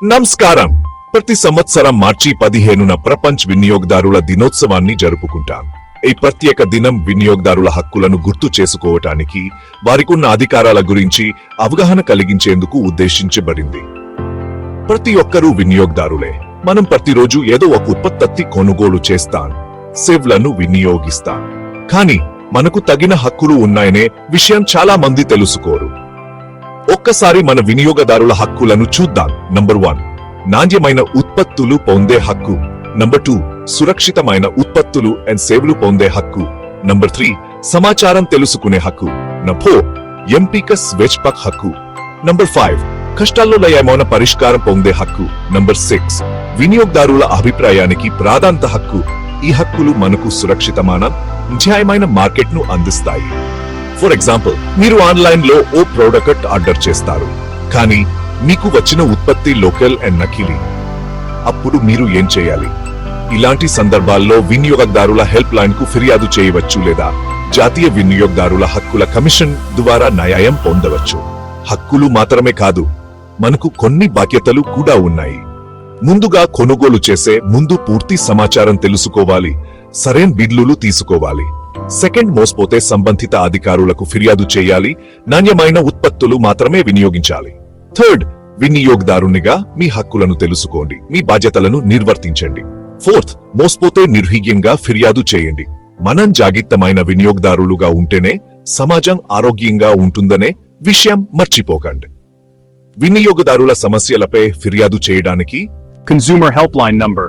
నమస్కారం. ప్రతి సంవత్సరం మార్చి 15న ప్రపంచ వినియోగదారుల దినోత్సవాన్ని జరుపుకుంటాం. ఈ ప్రత్యేక దినం వినియోగదారుల హక్కులను గుర్తు చేసుకోవటానికి, వారికున్న అధికారాల గురించి అవగాహన కలిగించేందుకు ఉద్దేశించబడింది. ప్రతి ఒక్కరూ వినియోగదారులే. మనం ప్రతిరోజు ఏదో ఒక ఉత్పత్తి కొనుగోలు చేస్తాం, సేవలను వినియోగిస్తాం. కానీ మనకు తగిన హక్కులు ఉన్నాయనే విషయం చాలా మంది తెలుసుకోరు. ఒక్కసారి మన వినియోగదారుల హక్కులను చూద్దాం. నంబర్ 1, నాణ్యమైన ఉత్పత్తులు పొందే హక్కు. నంబర్ 2, సురక్షితమైన ఉత్పత్తులు అండ్ సేవలు పొందే హక్కు. నంబర్ 3, సమాచారం తెలుసుకునే హక్కు. నంబర్ 4, ఎంపిక స్వేచ్ఛ హక్కు. నంబర్ 5, కష్టాల్లో లయమైన పరిష్కారం పొందే హక్కు. నంబర్ 6, వినియోగదారుల అభిప్రాయానికి ప్రాధాన్యత హక్కు. ఈ హక్కులు మనకు సురక్షితమైన, న్యాయమైన మార్కెట్ను అందిస్తాయి. ఫర్ ఎగ్జాంపుల్, మీరు ఆన్లైన్లో ఓ ప్రోడక్ట్ ఆర్డర్ చేస్తారు, కానీ మీకు వచ్చిన ఉత్పత్తి లోకల్ అండ్ నకిలీ. అప్పుడు మీరు ఏం చేయాలి? ఇలాంటి సందర్భాల్లో వినియోగదారుల హెల్ప్ లైన్ కు ఫిర్యాదు చేయవచ్చు లేదా జాతీయ వినియోగదారుల హక్కుల కమిషన్ ద్వారా న్యాయం పొందవచ్చు. హక్కులు మాత్రమే కాదు, మనకు కొన్ని బాధ్యతలు కూడా ఉన్నాయి. ముందుగా కొనుగోలు చేసే ముందు పూర్తి సమాచారం తెలుసుకోవాలి, సరైన బిల్లులు తీసుకోవాలి. సెకండ్, మోసపోతే సంబంధిత అధికారులకు ఫిర్యాదు చేయాలి, నాణ్యమైన ఉత్పత్తులు మాత్రమే వినియోగించాలి. థర్డ్, వినియోగదారునిగా మీ హక్కులను తెలుసుకోండి, మీ బాధ్యతలను నిర్వర్తించండి. ఫోర్త్, మోసపోతే నిర్భయంగా ఫిర్యాదు చేయండి. మనం జాగ్రత్తమైన వినియోగదారులుగా ఉంటేనే సమాజం ఆరోగ్యంగా ఉంటుందనే విషయం మర్చిపోకండి. వినియోగదారుల సమస్యలపై ఫిర్యాదు చేయడానికి Consumer Helpline Number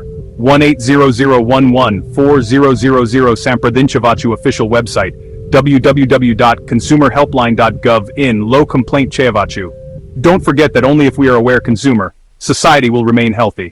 1-800-11-4000 Sampradinchavachu official website www.consumerhelpline.gov in low complaint Chayavachu. Don't forget that only if we are aware consumer, society will remain healthy.